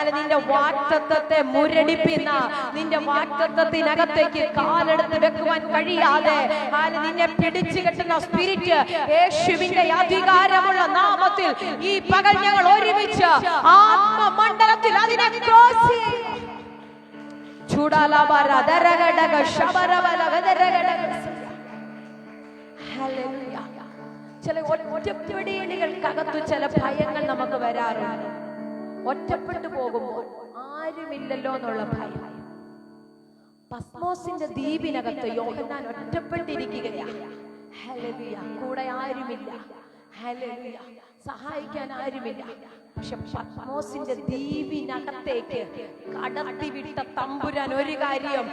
നിന്റെ വാക്തത്വത്തെ മുരടിപ്പിക്കുന്ന, നിന്റെ വാക്തത്വത്തിനകത്തേക്ക് കാലെടുത്ത് വെക്കുവാൻ കഴിയാതെ നിന്നെ പിടിച്ചു കെട്ടുന്ന സ്പിരിറ്റ് യേശുവിന്റെ അധികാരമുള്ള നാമത്തിൽ ഈ പകൽ ഞങ്ങൾ ഒരുമിച്ച് ആത്മമണ്ഡലത്തിൽ അതിനെ ക്രോസ് ചില ഒറ്റപ്പെടികൾക്കകത്തു ചില ഭയങ്ങൾ നമുക്ക് വരാറുണ്ട്. ഒറ്റപ്പെട്ടു പോകുമ്പോൾ ആരുമില്ലല്ലോ എന്നുള്ള ഭയം. പത്മോസിന്റെ ദ്വീപിനകത്ത് യോഹന്നാൻ ഒറ്റപ്പെട്ടിരിക്കുകയാണ്. ഹല്ലേലൂയ. കൂടെ ആരുമില്ല, ഹല്ലേലൂയ, സഹായിക്കാൻ ആരുമില്ല. പക്ഷെ പത്മോസിന്റെ ദ്വീപിനകത്തേക്ക് കടത്തിവിട്ട തമ്പുരാൻ ഒരു കാര്യം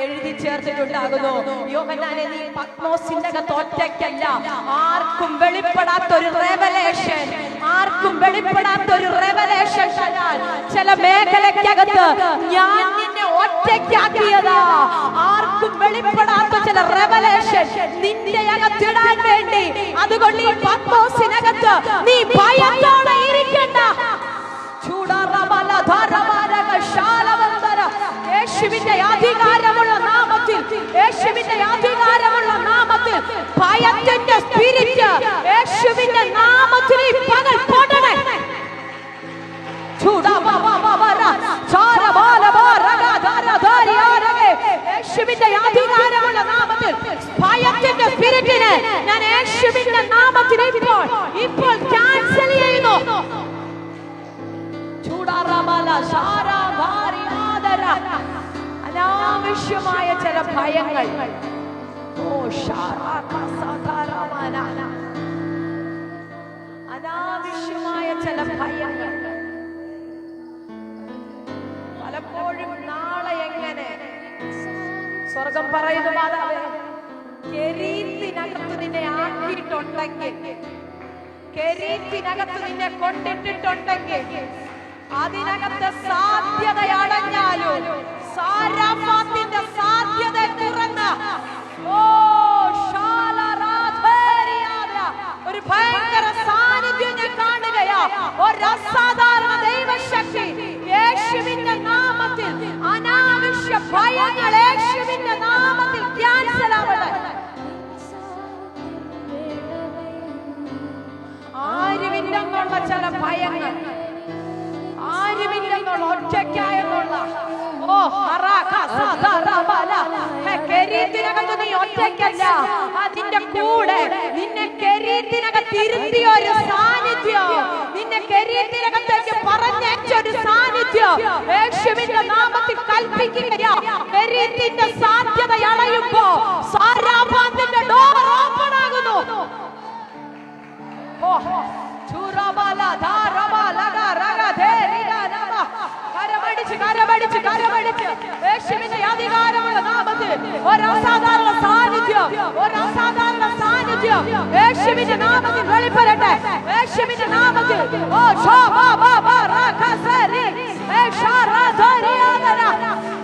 എഴുതി ചേർത്തിട്ടുണ്ടാകുന്നു. യോഹന്നാനെ, നീ പത്മോസിന്റെ അകത്ത് ഒറ്റയ്ക്കല്ല. ആർക്കും വെളിപ്പെടാത്തൊരു റെവലേഷൻ, ആർക്കും വെളിപ്പെടാത്തൊരു റെവലേഷൻ ചില മേഖലയ്ക്കകത്ത് ഞാൻ നിന്നെ ഒറ്റയ്ക്കാക്കിയതാ. ആർക്കും വെളിപ്പെടാത്ത ചില റെവലേഷൻ നിന്റെ അകത്തിടാൻ വേണ്ടി. അതുകൊണ്ട് ഈ പത്മോസിനകത്ത് നീ ഭയത്തോടെ ഇരിക്കണ്ട. യേശുവിന്റെ അധികാരമുള്ള നാമത്തിൽ, യേശുവിന്റെ അധികാരമുള്ള നാമത്തിൽ ഭയത്തിന്റെ സ്പിരിറ്റ് യേശുവിന്റെ നാമത്തിൽ ഈ പകൽ പോടണേ. യേശുവിന്റെ അധികാരമുള്ള നാമത്തിൽ ഭയത്തിന്റെ സ്പിരിറ്റിനെ ഞാൻ യേശുവിന്റെ നാമത്തിൽ ഇപ്പോൾ ക്യാൻസൽ ചെയ്യുന്നു. അനാവശ്യമായ ചില ഭയങ്ങൾ, അനാവശ്യമായ ചില ഭയങ്ങൾ പലപ്പോഴും നാളെ എങ്ങനെ സ്വർഗം പറയുന്നു, മാതാവേ, കെരീത്തിനകത്ത് നിന്നെ ആക്കിയിട്ടുണ്ടെങ്കിൽ, കെരീത്തിനകത്ത് നിന്നെ കൊണ്ടിട്ടിട്ടുണ്ടെങ്കിൽ അതിനകത്ത് സാധ്യത അടഞ്ഞാലും സാരാഫാത്തിന്റെ സാധ്യത തുറന്ന ഒരു ഭയങ്കര സാന്നിധ്യം ഞാൻ കാണുകയാ. ഒരു അസാധാരണ ദൈവശക്തി യേശുവിന്റെ നാമത്തിൽ. അനാവശ്യ ഭയങ്ങൾ യേശുവിന്റെ നാമത്തിൽ ക്യാൻസൽ ആവട്ടെ. ആരുമില്ലെന്നുള്ള ചില ഭയങ്ങൾ, ആരുമില്ലെന്നുള്ള ഒറ്റയ്ക്കായെന്നുള്ള കെരീത്തിനകത്ത് നീ ഒറ്റയ്ക്കല്ല. അതിന്റെ കൂടെ നിന്നെ കെരീത്തിനകത്ത് ഇരുത്തിയ ഒരു സാന്നിധ്യം, നിന്നെ കെരീത്തിനകത്തേക്ക് പറഞ്ഞൊരു സാന്നിധ്യം യേശുവിന്റെ നാമത്തിൽ കൽപ്പിക്കുകയാ. കെരീത്തിന്റെ സാധ്യത അടയുമ്പോ സാരാഫാത്തിന്റെ ഡോർ ഓപ്പൺ ആകുന്നു. യേശുവിന്റെ അധികാരമുള്ള നാമത്തിൽ ഒരു അസാധാരണ സാന്നിധ്യം, ഒരു അസാധാരണ സാന്നിധ്യം യേശുവിന്റെ നാമത്തിൽ വെളിപ്പെടട്ടെ. യേശുവിന്റെ നാമത്തിൽ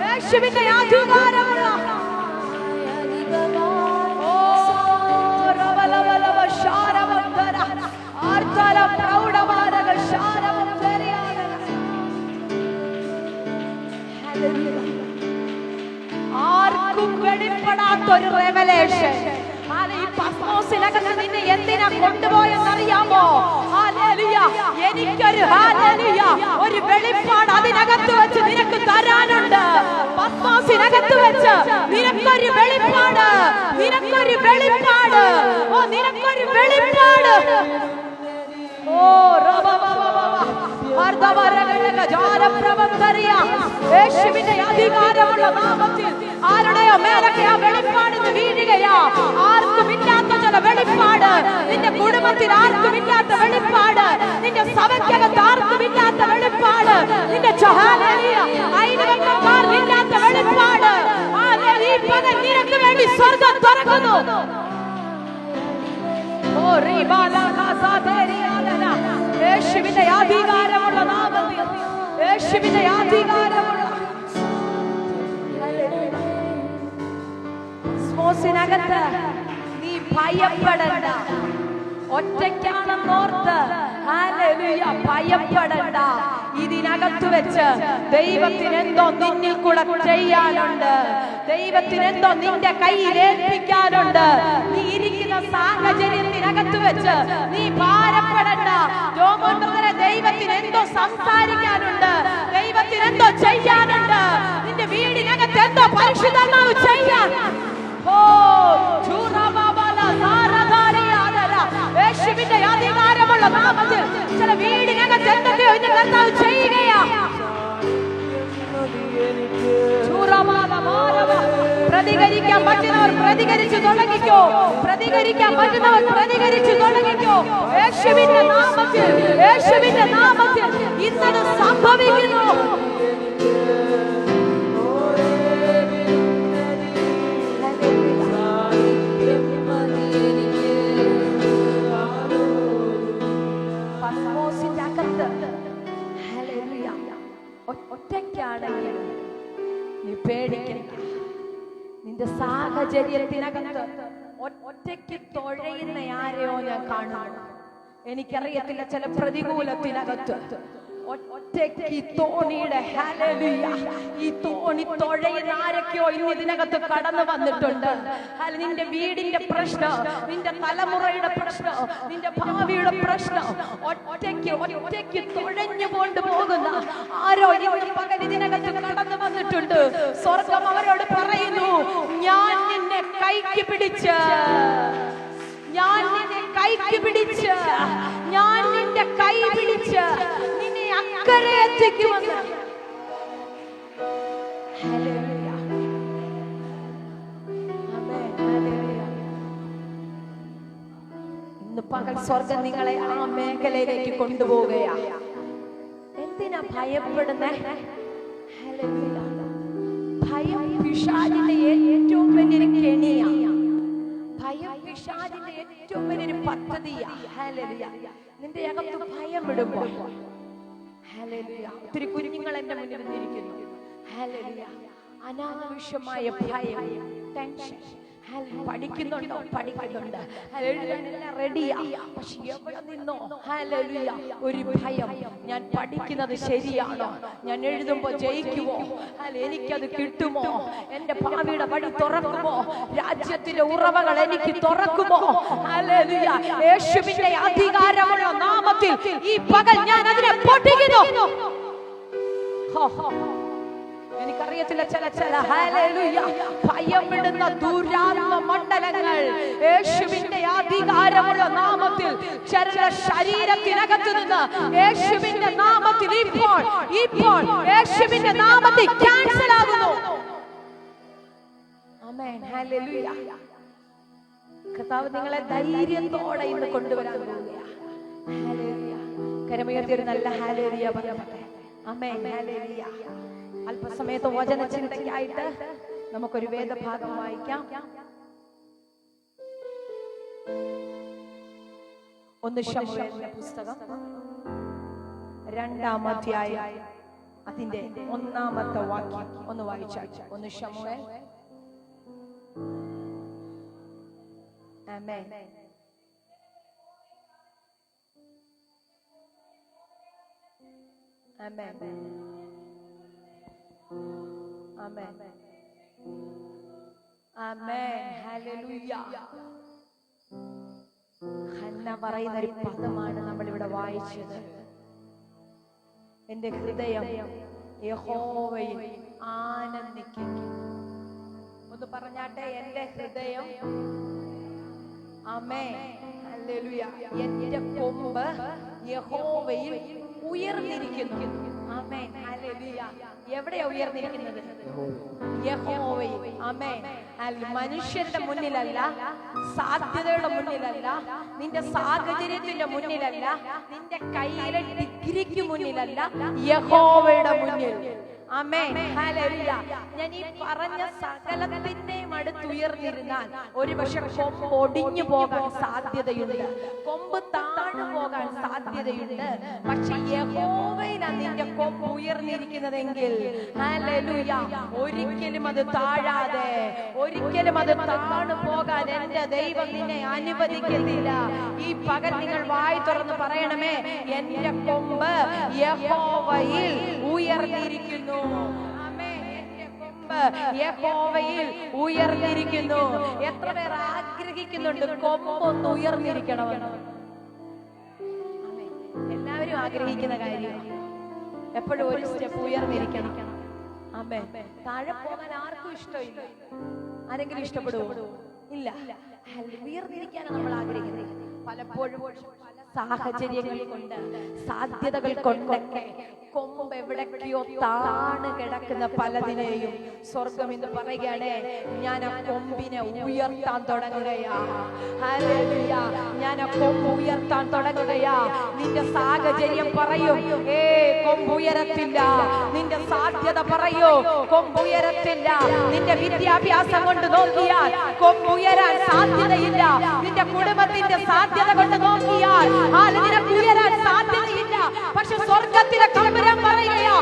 യേശുവിന്റെ അധികാരമുള്ള ആർക്കും വെളിപ്പെടാത്തൊരു റെവലേഷൻ. ഈ പത്മോസിനകത്ത് നിന്നെ എന്തിനാ കൊണ്ടുപോയെന്നറിയാമോ? എനിക്കൊരു ഒരു വെളിപ്പാട് അതിനകത്ത് വെച്ച് നിനക്ക് തരാനുണ്ട്. പത്മോസിനകത്ത് വെച്ച് നിനക്കൊരു വെളിപ്പാട്, നിനക്കൊരു വെളിപ്പാട്, നിനക്കൊരു വെളിപ്പാട്. യേശുവിന്റെ അധികാരമുള്ള നാമത്തിൽ ആരുടെയോ മേലൊക്കെ ആ വെളിപ്പാട് വീഴുകയാ. ആർക്കുമില്ലാത്ത ചില വെളിപ്പാട്, നിന്റെ കുടുംബത്തിൽ ആർക്കുമില്ലാത്ത വെളിപ്പാട്, നിന്റെ സഭയ്ക്കകത്ത് ആർക്കുമില്ലാത്ത വെളിപ്പാട്, നിന്റെ അയൽവക്കക്കാർക്കില്ലാത്ത വെളിപ്പാട് ഈ പകൽ നിനക്ക് വേണ്ടി സ്വർഗം തുറക്കുന്നു. യേശുവിന്റെ അധികാരമുള്ള നാമത്തിൽ, യേശുവിന്റെ അധികാരമുള്ള സ്മോസിനകത്ത് നീ ഭയപ്പെടണ്ട. ഒറ്റയ്ക്കാണെന്നോർത്ത് ഹല്ലേലൂയ ഭയപ്പെടണ്ട. ഇതിനകത്ത് വെച്ച് ദൈവത്തിന് എന്തോ നിന്നിൽ കൂടെ ചെയ്യാനുണ്ട്. ദൈവത്തിന് എന്തോ നിന്റെ കയ്യിൽ ഏൽപ്പിക്കാനുണ്ട്. നീ ഇരിക്കുന്ന സാഹചര്യത്തിനകത്ത് വെച്ച് നീ ഭാരപ്പെടണ്ട. ജോമോൻ ബ്രദറെ, ദൈവത്തിന് എന്തോ സംസാരിക്കാനുണ്ട്. ദൈവത്തിന് എന്തോ ചെയ്യാനുണ്ട്. നിന്റെ വീടിനകത്ത് എന്തോ പരിശുദ്ധാത്മാവ് ചെയ്യാൻ. യേശുവിന്റെ അധികാരമുള്ള നാമത്തിൽ ചില വീടിനകത്ത് എന്തൊക്കെയോ ഇന്ന് കർത്താവ് ചെയ്യുകയാ. പ്രതികരിക്കാൻ പറ്റുന്നവർ പ്രതികരിച്ചു തുടങ്ങിക്കോ. പ്രതികരിക്കാൻ പറ്റുന്നവർ പ്രതികരിച്ചു തുടങ്ങിക്കോ. യേശുവിന്റെ നാമത്തിൽ, യേശുവിന്റെ നാമത്തിൽ ഇന്നത് സംഭവിക്കുന്നു. ഒറ്റയ്ക്കാണെങ്കിൽ നീ പേടിക്കണ്ട. നിന്റെ സാഹചര്യത്തിനകത്ത് ഒറ്റയ്ക്ക് തുഴയുന്ന ആരെയോ ഞാൻ കാണുന്നു. എനിക്കറിയത്തില്ല, ചില പ്രതികൂലത്തിനകത്ത് ഒറ്റയ്ക്ക് തോണിയുടെ ഹല്ലേലൂയ, ഈ തോണി തുഴയുന്ന ആരൊക്കെയോ ഇന്ന് ഇതിനകത്ത് കടന്നു വന്നിട്ടുണ്ട്. നിന്റെ വീടിന്റെ പ്രശ്നം, നിന്റെ തലമുറയുടെ പ്രശ്നം, നിന്റെ ഭാവിയുടെ പ്രശ്നം ഒറ്റയ്ക്ക് തുഴഞ്ഞു കൊണ്ടുപോകുന്ന ആരോ ഇന്ന് പകൽ ഇതിനകത്ത് കടന്നു വന്നിട്ടുണ്ട്. സ്വർഗം അവരോട് പറയുന്നു, ഞാൻ നിന്നെ കൈക്ക് പിടിച്ച്, ഞാൻ നിന്നെ കൈക്ക് പിടിച്ച്, ഞാൻ നിന്റെ കൈ പിടിച്ച് നിന്നെ അക്കരെ എത്തിക്കുമെന്ന്. ഇന്ന് പകൽ സ്വർഗം നിങ്ങളെ ആ മേഖലയിലേക്ക് കൊണ്ടുപോവുകയാ. എന്തിനാ ഭയപ്പെടുന്നേ? ഭയം പിശാചിന്റെ ഏറ്റവും വലിയൊരു കെണിയാ. ഭയം പിശാചിന്റെ ഏറ്റവും വലിയൊരു പദ്ധതിയാ. ഹല്ലേലൂയ. നിന്റെ അകത്ത് ഭയം ഇടുമ്പോൾ, ഹല്ലേലൂയ, ഒത്തിരി കുഞ്ഞുങ്ങൾ എന്റെ മുന്നിൽ നിന്നിരിക്കുന്നു. ഹല്ലേലൂയ. അനാവശ്യമായ ഭയം, ടെൻഷൻ. പഠിക്കുന്നുണ്ടോ? പഠിക്കുന്നുണ്ട്. എഴുതാനെല്ലാം റെഡിയാ. പക്ഷെ എവിടെ നിന്നോ ഹല്ലേലൂയ ഒരു ഭയം. ഞാൻ പഠിക്കുന്നത് ശരിയാണോ? ഞാൻ എഴുതുമ്പോ ജയിക്കുമോ? എനിക്കത് കിട്ടുമോ? എന്റെ ഭാവിയുടെ വഴി തുറക്കുമോ? രാജ്യത്തിന്റെ ഉറവകൾ എനിക്ക് തുറക്കുമോ? ഹല്ലേലൂയ. യേശുവിന്റെ അധികാരമുള്ള നാമത്തിൽ ഈ പകൽ ഞാൻ അതിനെ പൊട്ടിക്കുന്നു. എനിക്കറിയത്തില്ല, ചില ഹല്ലേലൂയ ഭയപ്പെടുന്ന ദുരാത്മ മണ്ഡലങ്ങൾ യേശുവിന്റെ അധികാരമുള്ള നാമത്തിൽ ശരീരത്തിനകത്ത് നിന്ന് യേശുവിന്റെ നാമത്തിൽ ഇപ്പോൾ യേശുവിന്റെ നാമത്തിൽ ക്യാൻസൽ ആകുന്നു. ആമേൻ. ഹല്ലേലൂയ. കർത്താവ് നിങ്ങളെ ധൈര്യത്തോടെ ഇന്ന് കൊണ്ടുവരാൻ പോവുകയാണ്. ഹല്ലേലൂയ. കരമുയർത്തി ഒരു നല്ല ഹല്ലേലൂയ പറയട്ടെ. ആമേൻ. ഹല്ലേലൂയ. അല്പസമയത്ത് വചന ചിന്തയ്ക്കായിട്ട് നമുക്കൊരു വേദഭാഗം വായിക്കാം. 1 ശമൂവേലിന്റെ പുസ്തകം 2-ാം അധ്യായം അതിന്റെ 1-ാമത്തെ വാക്യം ഒന്ന് വായിച്ചാൽ. 1 ശമൂവേൽ. ആമേൻ. ആമേൻ. ആമേൻ. ആമേൻ. ഹല്ലേലൂയ. ഹന്ന പറയുന്ന ഒരു പദമാണ് നമ്മൾ ഇവിടെ വായിച്ചത്. എന്റെ ഹൃദയം യഹോവയിൽ ആനന്ദിക്കുന്നു. ഒന്ന് പറഞ്ഞാട്ടെ, എന്റെ ഹൃദയം. ആമേൻ. ഹല്ലേലൂയ. എന്റെ കൊമ്പ് യഹോവയിൽ ഉയർന്നിരിക്കുന്നു. ആമേൻ. ഹല്ലേലൂയ. എവിടെയാ ഉയർന്നിരിക്കുന്നത്? യഹോവയിൽ. ആമേൻ. മനുഷ്യരുടെ മുന്നിലല്ല, സാധ്യതയുടെ മുന്നിലല്ല, നിന്റെ സാഹചര്യത്തിന്റെ മുന്നിലല്ല, നിന്റെ കയ്യിലെ ഡിഗ്രിക്ക് മുന്നിലല്ല, യഹോവയുടെ മുന്നിൽ. ആമേൻ. ഹല്ലേലൂയ. ഞാൻ ഈ പറഞ്ഞ സകലത്തിന്റെയും അടുത്തുയർന്നിരുന്നാൽ ഒരുപക്ഷെ കൊമ്പ് ഒടിഞ്ഞു പോകാൻ സാധ്യതയുണ്ട്, കൊമ്പ് താഴു പോകാൻ സാധ്യതയുണ്ട്. പക്ഷെ യഹോവയിലാണ് നിന്റെ കൊമ്പ് ഉയർന്നിരിക്കുന്നതെങ്കിൽ ഹല്ലേലൂയ, ഒരിക്കലും അത് താഴാതെ, ഒരിക്കലും അത് താണു പോകാൻ എന്റെ ദൈവം നിന്നെ അനുവദിക്കുന്നില്ല. ഈ പകൽ നിങ്ങൾ വായി തുറന്ന് പറയണമേ, എന്റെ കൊമ്പ് യഹോവയിൽ ഉയർന്നിരിക്കുന്നു. യഹോവയിൽ ഉയർന്നിരിക്കുന്നു. എത്ര പേർ ആഗ്രഹിക്കുന്നുണ്ട് കൊമ്പൊന്ന് ഉയർന്നിരിക്കണമെന്ന്? എല്ലാവരും ആഗ്രഹിക്കുന്ന കാര്യം എപ്പോഴും ഒരു സ്റ്റെപ്പ് ഉയർന്നിരിക്കണം. ആമേൻ. താഴെ പോകാൻ ആർക്കും ഇഷ്ടമില്ല. ആരെങ്കിലും ഇഷ്ടപ്പെടുവോ? ഇല്ല. ഉയർന്നിരിക്കാനാണ് നമ്മൾ ആഗ്രഹിക്കുന്നത്. പലപ്പോഴും സാഹചര്യങ്ങൾ കൊണ്ട്, സാധ്യതകൾ കൊണ്ടൊക്കെ കൊമ്പ് എവിടേക്കോ താണ് കിടക്കുന്ന പലതിനെയും സ്വർഗം ഇന്ന് പറയുകയാണ്, ഞാൻ ആ കൊമ്പിനെ ഉയർത്താൻ തുടങ്ങുകയാ. ഹല്ലേലൂയ, ഞാൻ ആ കൊമ്പ് ഉയർത്താൻ തുടങ്ങുകയാ. നിന്റെ സാഹചര്യം പറയൂ, കൊമ്പ് ഉയരത്തില്ല. നിന്റെ സാധ്യത പറയൂ, കൊമ്പ് ഉയരത്തില്ല. നിന്റെ വിദ്യാഭ്യാസം കൊണ്ട് നോക്കിയാൽ കൊമ്പ് ഉയരാൻ സാധ്യതയില്ല. നിന്റെ കുടുംബത്തിന്റെ സാധ്യത കൊണ്ട് നോക്കിയാൽ നിനക്ക് ഉയരാൻ സാധ്യതയില്ല. പക്ഷെ സ്വർഗത്തിലെ കമ്പരം പറയുകയാ,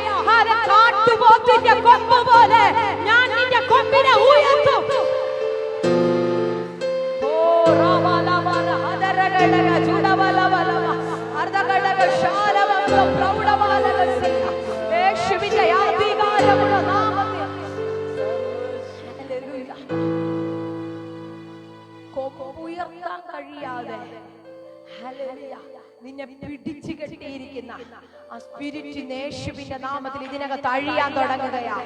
കാട്ടുപോത്തിന്റെ കൊമ്പ് പോലെ ഞാൻ നിന്റെ കൊമ്പിനെ ഉയർത്തും. യേശുവിന്റെ അധികാരമുള്ള നാമത്തിൽ കൊമ്പ് ഉയർത്താൻ കഴിയാതെ നിന്നെ പിടിച്ചു കെട്ടിയിരിക്കുന്ന ആ സ്പിരിറ്റിനെ യേശുവിന്റെ നാമത്തിൽ ഇതിനകത്ത് അഴിയാൻ തുടങ്ങുകയാ.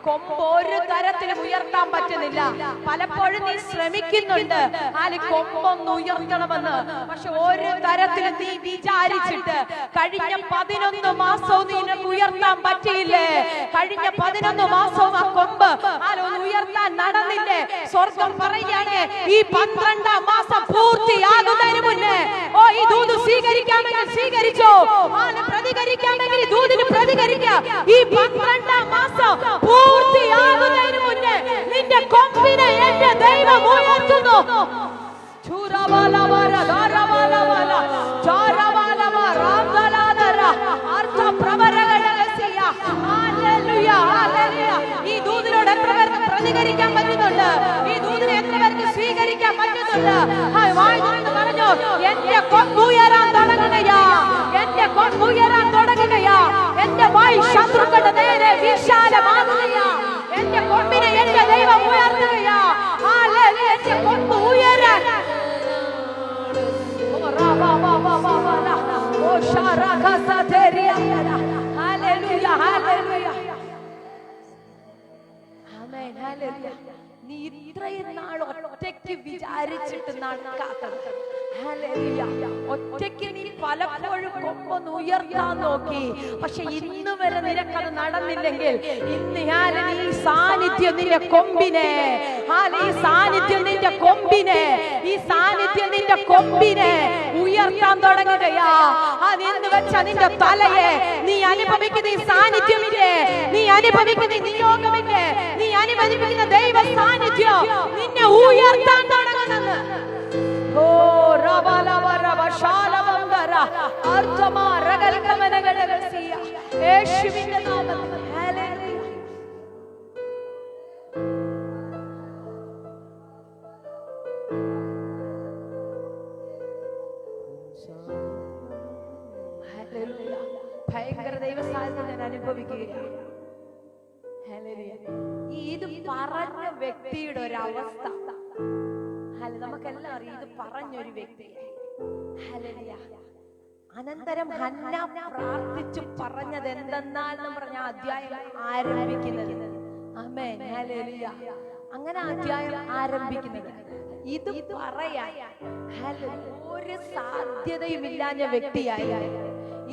കൊമ്പ് ഒരു തരത്തിലും ഉയർത്താൻ പറ്റുന്നില്ല. പലപ്പോഴും നീ ശ്രമിക്കുന്നുണ്ട് കൊമ്പൊന്ന് ഉയർത്തണമെന്ന്, പക്ഷെ ഒരു തരത്തിലും നീ വിചാരിച്ചിട്ട് കഴിഞ്ഞ 11 മാസവും നിനക്ക് ഉയർത്താൻ പറ്റിയില്ലേ? കഴിഞ്ഞ 11 മാസവും ആ കൊമ്പ് ഒന്ന് ഉയർത്താൻ നടന്നില്ലേ? സ്വർഗം പറയുകയാണ്, ഈ 12ാം മാസം പൂർത്തിയാകുന്നതിന് മുന്നേ ഈ ദൂത് സ്വീകരിക്കാമെങ്കിൽ സ്വീകരിച്ചോ, പ്രതികരിക്കാമെങ്കിൽ ദൂതിന് പ്രതികരിക്കാം. ഈ 12ാം മാസം പൂർത്തിയാകുന്നതിന് മുന്നേ നിന്റെ കൊമ്പിനെ എന്റെ ദൈവം ഉയർത്തുന്നു. ഈ ദൂതിനോട് എത്ര പേർക്ക് പ്രതികരിക്കാൻ പറ്റുന്നുണ്ട്? ഈ ദൂതിനെ എത്ര പേർക്ക് സ്വീകരിക്കാൻ പറ്റുന്നുണ്ട്? പറഞ്ഞോ, എന്റെ കൊമ്പുയരാൻ തുടങ്ങുകയാ, എന്റെ കൊമ്പുയരാൻ തുടങ്ങുകയാ. എന്റെ വായ് ശത്രുക്കളുടെ നേരെ വിശാലമാകുകയാ. എന്റെ കൊമ്പിനെ എന്റെ ദൈവം ഉയർത്തുകയാ. എന്റെ കൊമ്പ് ഉയരാൻ നീ ഇത്രയും നാൾ ഒറ്റയ്ക്ക് വിചാരിച്ചിട്ട് നടക്കാത്തത്, ഒറ്റയ്ക്ക് നീ പലപ്പോഴും കൊമ്പൊന്ന് ഉയർത്താൻ നോക്കി. പക്ഷെ ഇന്ന് വരെ നിനക്കത് നടന്നില്ലെങ്കിൽ ഇന്ന് ഈ സാന്നിധ്യം നിന്റെ കൊമ്പിനെ, ഈ സാന്നിധ്യം നിന്റെ കൊമ്പിനെ, ഈ സാന്നിധ്യം നിന്റെ കൊമ്പിനെ ഉയർത്താൻ തുടങ്ങുകയാ. എന്ന് വെച്ചാ നിന്റെ തലയെ നീ അനുഭവിക്കുന്ന ഈ സാന്നിധ്യമില്ലേ, നീ അനുഭവിക്കുന്ന നിയോഗമില്ലേ, നീ അനുഭവിക്കുന്ന ദൈവ സാന്നിധ്യം നിന്നെ ഉയർത്താൻ തുടങ്ങുന്നത്. യേശുവിന്റെ നാമത്തിൽ ഹല്ലേലൂയ. ഹല്ലേലൂയ. ഭയങ്കര ദൈവ സാന്നിധ്യം ഞാൻ അനുഭവിക്കുകയാണ്. ഇത് പറഞ്ഞ വ്യക്തിയുടെ ഒരു അവസ്ഥ നമുക്കെല്ലാം അറിയാം. ഇത് പറഞ്ഞൊരു വ്യക്തി. അനന്തരം ഹന്ന പ്രാർത്ഥിച്ചു പറഞ്ഞത് എന്തെന്നാന്ന് പറഞ്ഞ അധ്യായം ആരംഭിക്കുന്നത്. ആമേൻ, ഹല്ലേലൂയ. അങ്ങനെ അധ്യായം ആരംഭിക്കുന്നത് ഇത് പറയാൻ ഒരു സാധ്യതയും ഇല്ലാഞ്ഞ വ്യക്തിയായി,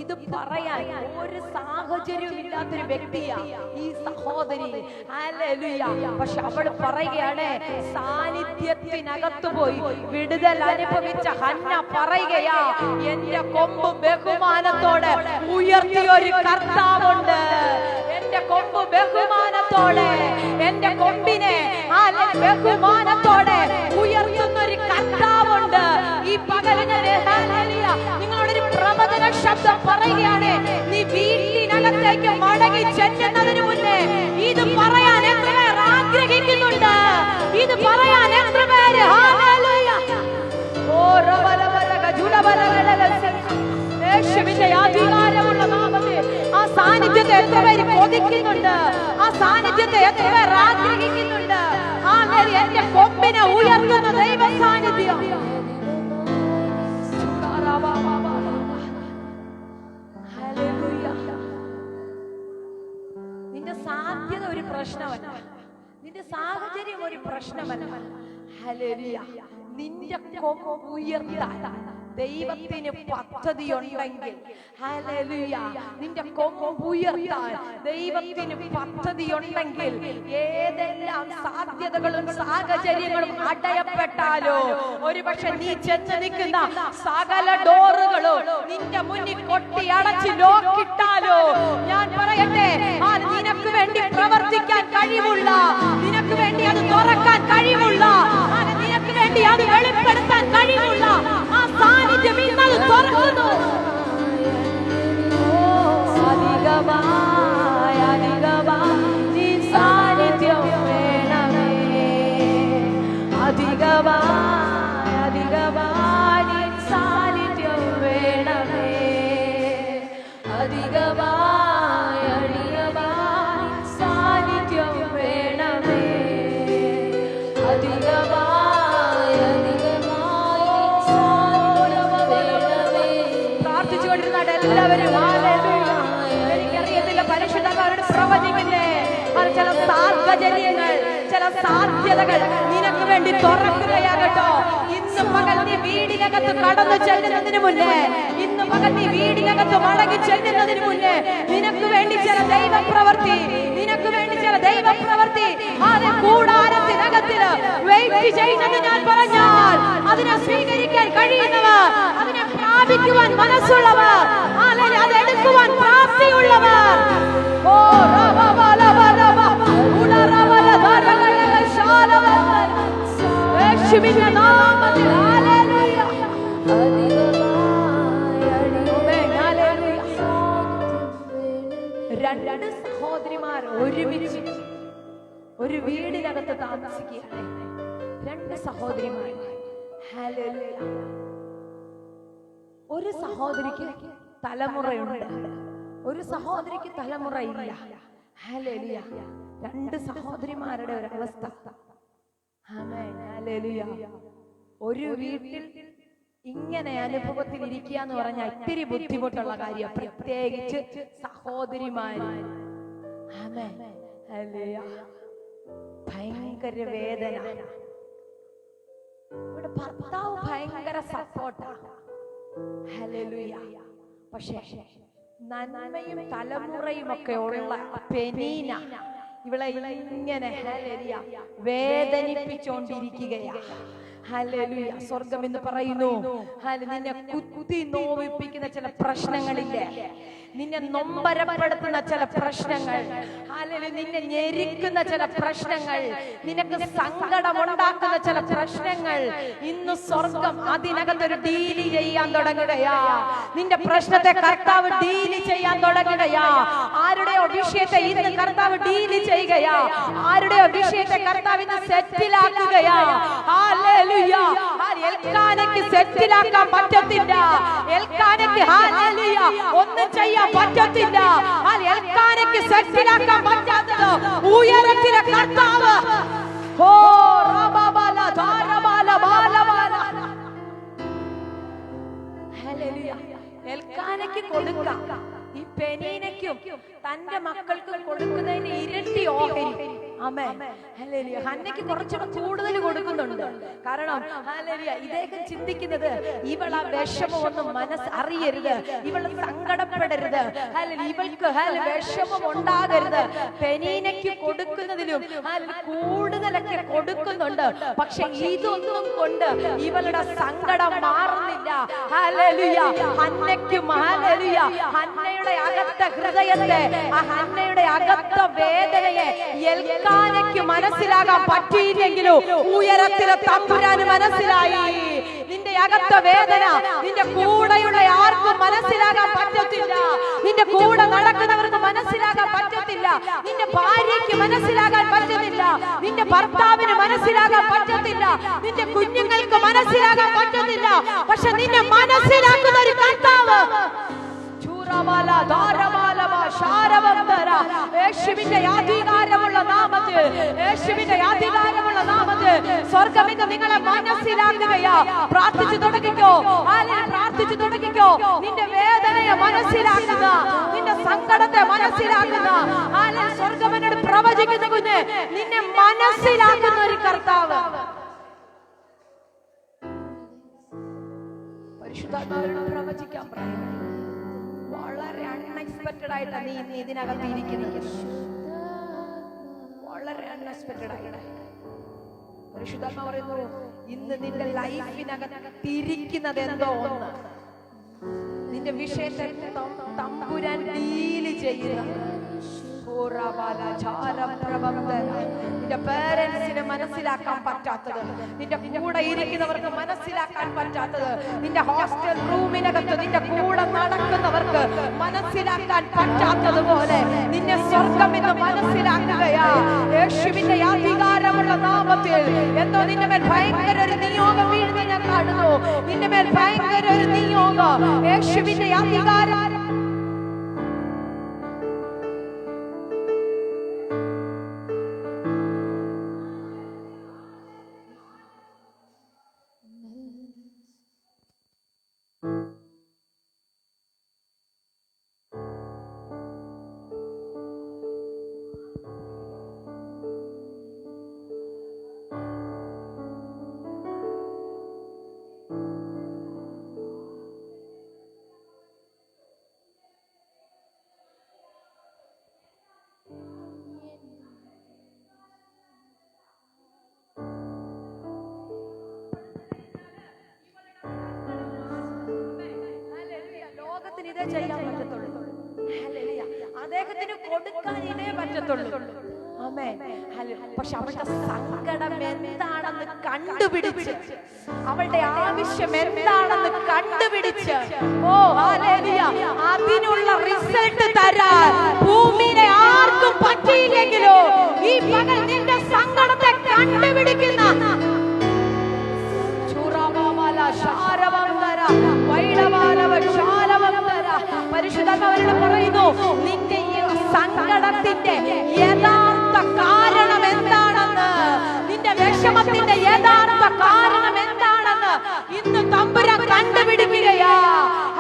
ഇത് പറയാൻ ഒരു സാഹചര്യവും ഇല്ലാത്തൊരു വ്യക്തിയാ ഈ സഹോദരി. ഹല്ലേലൂയ. പക്ഷെ അവൾ പറയുകയാണ്, സാന്നിധ്യത്തിനകത്ത് പോയി വിടുതൽ അനുഭവിച്ച ഹന്ന പറയുകയാ, എന്റെ കൊമ്പ് ബഹുമാനത്തോടെ ഉയർത്തിയൊരു കർത്താവുണ്ട്. എന്റെ കൊമ്പ് ബഹുമാനത്തോടെ, എന്റെ കൊമ്പിനെ ബഹുമാനത്തോടെ ഉയർത്തുന്ന ഒരു കർത്താവുണ്ട്. ഈ പകലിന് നിങ്ങളോടൊരു പ്രവചന ശബ്ദം പറയുകയാണ്. നീ വീട്ടിനകത്തേക്ക് മടങ്ങി ചെല്ലുന്നതിന് മുന്നേ ഇത് പറയാൻ എത്ര പേർ ആഗ്രഹിക്കുന്നുണ്ട്? ഇത് പറയാൻ എത്ര പേര് യേശുവിന്റെ അധികാരമുള്ള നാമത്തിൽ ആ സാന്നിധ്യത്തെ എത്ര പേര് കൊതിക്കുന്നുണ്ട്? ആ സാന്നിധ്യത്തെ എത്ര പേർ ആഗ്രഹിക്കുന്നുണ്ട്? ആ എന്റെ കൊമ്പിനെ ഉയർത്തുന്ന ദൈവ സാന്നിധ്യം. നിന്റെ സാധ്യത ഒരു പ്രശ്നമല്ല, നിന്റെ സാഹചര്യം ഒരു പ്രശ്നമല്ല. ഹല്ലേലൂയ. നിന്റെ കൊമ്പ് ഉയർത്താൻ ദൈവത്തിന് പദ്ധതിയുണ്ടെങ്കിൽ, ഹല്ലേലൂയ, നിന്റെ കൊമ്പ് ഉയർത്താൻ ദൈവത്തിന് പദ്ധതിയുണ്ടെങ്കിൽ ഏതെല്ലാം സാധ്യതകളും സാഹചര്യങ്ങളും അടയപ്പെട്ടാലോ, ഒരുപക്ഷെ നീ ചെന്ന് നിൽക്കുന്ന സകല ഡോറുകളും നിന്റെ മുന്നിൽ കൊട്ടി അടച്ച് ലോക്കിട്ടാലോ, ഞാൻ പറയട്ടെ, ആ നിനക്ക് വേണ്ടി പ്രവർത്തിക്കാൻ കഴിവുള്ള, നിനക്ക് വേണ്ടി അത് തുറക്കാൻ കഴിവുള്ള, നിനക്ക് വേണ്ടി അത് വെളിപ്പെടുത്താൻ കഴിവുള്ള ആ സാന്നിധ്യം ഇന്നത് തുറക്കുന്നു. നീ സാന്നിധ്യം വേണമേ, അധികമായി നീ സാന്നിധ്യം വേണമേ, അധികമായി സാന്നിധ്യം വേണമേ, അധികമായി എല്ലാവരും. എനിക്കറിയത്തില്ല പരിശുദ്ധന്മാരുടെ പ്രവചനമില്ലേ, ചില സാഹചര്യങ്ങൾ, ചില സാധ്യതകൾ നിനക്ക് വേണ്ടി തുറക്കുകയാകട്ടോ. ഇന്ന് പകൽ നീ വീടിനകത്ത് കടന്നു ചെല്ലുന്നതിന് മുന്നേ, ഇന്ന് പകൽ നീ വീടിനകത്ത് മടങ്ങി ചെല്ലുന്നതിന് മുന്നേ നിനക്ക് വേണ്ടി ചില ദൈവപ്രവൃത്തി, നിനക്ക് വേണ്ടി ചില ദൈവപ്രവൃത്തി കൂടാരത്തിനകത്തില് വെയിറ്റ് ചെയ്യുന്നത് ഞാൻ പറഞ്ഞാൽ അതിനെ സ്വീകരിക്കാൻ കഴിയുന്നവർ, അതിനെ പ്രാപിക്കുവാൻ മനസ്സുള്ളവർ, അതെടുക്കുവാൻ പ്രാപ്തിയുള്ളവർ. ഓ യേശുവിന്റെ നാമത്തിൽ ഹല്ലേലൂയ. രണ്ട് സഹോദരിമാർ ഒരുമിച്ച് ഒരു വീടിനകത്ത് താമസിക്കുകയാണ്. രണ്ട് സഹോദരിമാർ. ഹല്ലേലൂയ. ഒരു സഹോദരിക്ക് തലമുറയുണ്ട്, ഒരു സഹോദരിക്ക് തലമുറയില്ല. ഹല്ലേലൂയ. രണ്ട് സഹോദരിമാരുടെ ഒരു അവസ്ഥ. ആമേൻ. ഹല്ലേലൂയ. ഒരു വീട്ടിൽ ഇങ്ങനെ അനുഭവത്തിൽ ഇരിക്കുക എന്ന് പറഞ്ഞാൽ ഇത്തിരി ബുദ്ധിമുട്ടുള്ള കാര്യം, പ്രത്യേകിച്ച് സഹോദരിമാര്. ആമേൻ. ഹല്ലേലൂയ. ഭയങ്കര വേദന. ഇവിടെ ഭർത്താവ് ഭയങ്കര സപ്പോർട്ടാണ്. ഹല്ലേലൂയ. പക്ഷേ നന്മയും തലമുറയും ഒക്കെ ഉള്ള പെനീന ഇവളെ ഇങ്ങനെ ഹല്ലേലൂയ വേദനിപ്പിച്ചോണ്ടിരിക്കുകയാണ്. ഹല്ലേലൂയ. സ്വർഗം എന്ന് പറയുന്നു, നിന്നെ കുത്തി നോവിപ്പിക്കുന്ന ചില പ്രശ്നങ്ങളില്ലേ, നിന്നെ നൊമ്പരപ്പെടുത്തുന്ന ചില പ്രശ്നങ്ങൾ, നിന്നെ ഞെരിക്കുന്ന ചില പ്രശ്നങ്ങൾ, നിനക്ക് സങ്കടമുണ്ടാക്കുന്ന ചില പ്രശ്നങ്ങൾ, ഇന്ന് സ്വർഗം അതിനകത്തൊരു ഡീല് ചെയ്യാൻ തുടങ്ങുകയാ. നിന്റെ പ്രശ്നത്തെ കർത്താവ് ഡീല് ചെയ്യാൻ തുടങ്ങുകയാ. ആരുടെയോ വിഷയത്തെ ഇന്ന് കർത്താവ് ഡീല് ചെയ്യുകയാ. ആരുടെയോ വിഷയത്തെ കർത്താവ് ഇന്ന് സെറ്റിലാക്കുകയാ. ഹല്ലേലൂയ. എൽക്കാനയ്ക്ക് സെറ്റിലാക്കാൻ പറ്റത്തില്ല. എൽക്കാനയ്ക്ക് ഹല്ലേലൂയ ഒന്നും ചെയ്യാൻ പറ്റത്തില്ല. എൽക്കാനയ്ക്ക് സെറ്റിലാക്കാൻ പറ്റാത്തത് ഉയരത്തിലെ കർത്താവ്. ഓ റബബല ധാരബല ബാലബല. ഹല്ലേലൂയ. എൽക്കാനയ്ക്ക് കൊടുക്കാം, ഈ പെനീനയ്ക്കും തന്റെ മക്കൾക്കും കൊടുക്കുന്നതിന് ഇരട്ടി ഓഹരി. ആമേൻ. ഹല്ലേലൂയ. ഹന്നയ്ക്ക് കുറച്ചുകൂടെ കൂടുതൽ കൊടുക്കുന്നുണ്ട്. കാരണം ഹല്ലേലൂയ ഇദ്ദേഹം ചിന്തിക്കുന്നത് ഇവൾ ആ വിഷമമൊന്നും മനസ്സ് അറിയരുത്, ഇവൾ സങ്കടപ്പെടരുത്, ഇവൾക്ക് വിഷമം ഉണ്ടാകരുത്. പെനീനയ്ക്ക് കൊടുക്കുന്നതിലും കൂടുതലൊക്കെ കൊടുക്കുന്നുണ്ട്. പക്ഷെ ഇതൊന്നും കൊണ്ട് ഇവളുടെ സങ്കടം മാറുന്നില്ല. ഹല്ലേലൂയ. ഹന്നയ്ക്കും ഹല്ലേലൂയ ഹന്നയുടെ അകത്ത ഹൃദയത്തെ, ആ ഹന്നയുടെ അകത്ത വേദനയെ എൽക്കാനയ്ക്ക് മനസ്സിലാകാൻ പറ്റിയില്ലെങ്കിലും ഉയരത്തിലെ തമ്പുരാന് മനസ്സിലായി. നിന്റെ അകത്ത വേദന നിന്റെ കൂടെയുള്ള ആർക്കും മനസ്സിലാകാൻ പറ്റത്തില്ല. നിന്റെ കൂടെ നടക്കുന്നവർക്ക് മനസ്സിലാകാൻ പറ്റത്തില്ല. നിന്റെ ഭാര്യയ്ക്ക് മനസ്സിലാകാൻ പറ്റുന്നില്ല. നിന്റെ ഭർത്താവിന് മനസ്സിലാകാൻ പറ്റത്തില്ല. നിന്റെ കുഞ്ഞുങ്ങൾക്ക് മനസ്സിലാകാൻ പറ്റത്തില്ല. പക്ഷെ നിന്നെ മനസ്സിലാക്കുന്ന ഒരു കർത്താവ് യേശുവിന്റെ അധികാരമുള്ള നാമത്തിൽ, യേശുവിന്റെ അധികാരമുള്ള നാമത്തിൽ സ്വർഗ്ഗം ഇന്ന് നിങ്ങളെ മനസ്സിലാക്കുകയാ. പ്രാർത്ഥിച്ചു തുടങ്ങിക്കോ, പ്രാർത്ഥിച്ചു തുടങ്ങിക്കോ. നിന്റെ വേദനയെ മനസ്സിലാക്കുന്ന, നിന്റെ സങ്കടത്തെ മനസ്സിലാക്കുന്ന സ്വർഗ്ഗം എന്നോട് പ്രവചിക്കുന്ന കുഞ്ഞ്, നിന്നെ മനസ്സിലാക്കുന്ന ഒരു കർത്താവ്. പരിശുദ്ധാത്മാവിനോട് പ്രവചിക്കാൻ പറയുന്നു. വളരെ അൺഎക്സ്പെക്റ്റഡ് ആയിട്ടാണ് നീ ഇതിനകത്ത് ഇരിക്കുന്നത്. വളരെ അൺഎക്സ്പെക്റ്റഡ് ആയിട്ട് പരിശുദ്ധാത്മാവ് പറയുന്നു, ഇന്ന് നിന്റെ ലൈഫിനകത്തിരിക്കുന്നത് എന്തോ ഒന്ന്, നിന്റെ വിഷയത്തെ തമ്പുരാൻ ഡീല് ചെയ്യുന്നത്. നിന്റെ പേരൻസിന് മനസ്സിലാക്കാൻ പറ്റാത്തത്, നിന്റെ കൂടെ ഇരിക്കുന്നവർക്ക് മനസ്സിലാക്കാൻ പറ്റാത്തത്, നിന്റെ ഹോസ്റ്റൽ റൂമിനകത്ത് നിന്റെ കൂടെ നടക്കുന്നവർക്ക് മനസ്സിലാക്കാൻ പറ്റാത്തതുപോലെ നിന്നെ സ്വർഗ്ഗം ഇന്ന് മനസ്സിലാക്കുകയാ. യേശുവിന്റെ അധികാരമുള്ള നാമത്തിൽ എന്തോ നിന്റെ മേൽ ഭയങ്കര ഒരു നിയോഗം വീഴുന്ന ഞാൻ കാണുന്നു. നിന്റെ മേൽ ഭയങ്കര ഒരു നിയോഗം. യേശുവിന്റെ അധികാരം ഇതേ ചെയ്യാൻ പറ്റത്തുള്ളൂ. അദ്ദേഹത്തിന് കൊടുക്കാൻ ഇതേ പറ്റത്തുള്ളൂ. പക്ഷെ അവളുടെ സങ്കടം എന്താണെന്ന് കണ്ടുപിടിച്ച്, അവളുടെ ആവശ്യം എന്താണെന്ന് കണ്ടുപിടിച്ച്, ഓ ഹല്ലേലൂയ, അതിനുള്ള റിസൾട്ട് തരാൻ ഭൂമിയിലെ ആർക്കും പറ്റിയില്ലെങ്കിലോ ഈ പകൽ നിന്റെ സങ്കടത്തെ കണ്ടുപിടിക്കുന്ന പരിശുദ്ധാത്മാവിനോട് പറയുന്നു, നിന്റെ ഈ സങ്കടത്തിന്റെ യഥാർത്ഥ കാരണം എന്താണെന്ന്, നിന്റെ വിഷമത്തിന്റെ യഥാർത്ഥ കാരണം എന്താണെന്ന് ഇന്ന് തമ്പുരാൻ കണ്ടുപിടിക്കുകയാ.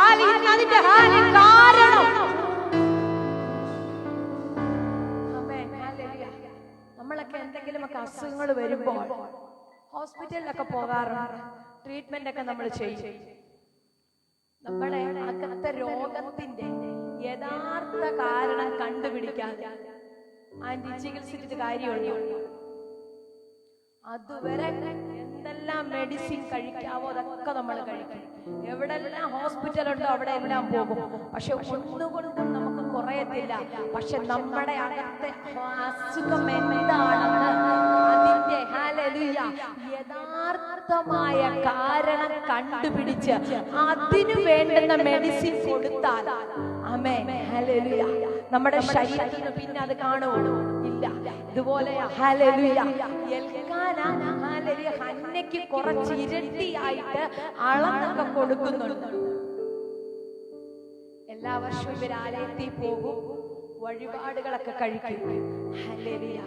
അതിന്റെ കാരണം നമ്മളൊക്കെ എന്തെങ്കിലുമൊക്കെ അസുഖങ്ങൾ വരുമ്പോൾ ഹോസ്പിറ്റലിലൊക്കെ പോകാറുണ്ട്. ട്രീറ്റ്മെന്റ് ഒക്കെ നമ്മൾ ചെയ്യും. നമ്മളെ അകത്തെ രോഗത്തിന്റെ യഥാർത്ഥ കാരണം കണ്ടുപിടിക്കാതെ അതിന്റെ ചികിത്സിച്ചിട്ട് കാര്യമുള്ളൂ. അതുവരെ എന്തെല്ലാം മെഡിസിൻ കഴിക്കാവോ അതൊക്കെ നമ്മൾ കഴിക്കും. എവിടെല്ലാം ഹോസ്പിറ്റൽ ഉണ്ടോ അവിടെ എല്ലാം പോകും. പക്ഷെ ഒന്നുകൊണ്ടും നമുക്ക് കുറയത്തില്ല. പക്ഷെ നമ്മുടെ അകത്തെ അസുഖം എന്താണെന്ന് അതിന്റെ ഹല്ലേലൂയ യഥാർത്ഥമായ കാരണം കണ്ടുപിടിച്ച് അതിനു വേണ്ടുന്ന മെഡിസിൻ കൊടുത്താൽ ആമേൻ ഹല്ലേലൂയ നമ്മുടെ ശരീരത്തിന് പിന്നെ അത് കാണുമോ? ഇല്ല. ഇതുപോലെ ഹല്ലേലൂയ എൽക്കാന ഹല്ലേലൂയ ഹന്നയ്ക്ക് കുറച്ച് ഇരട്ടിയായിട്ട് അളന്നൊക്കെ കൊടുക്കുന്നുണ്ട്. എല്ലാ വർഷവും ഇവർ ആലയത്തിൽ പോകും, വഴിപാടുകളൊക്കെ കഴിക്കും. ഹല്ലേലൂയ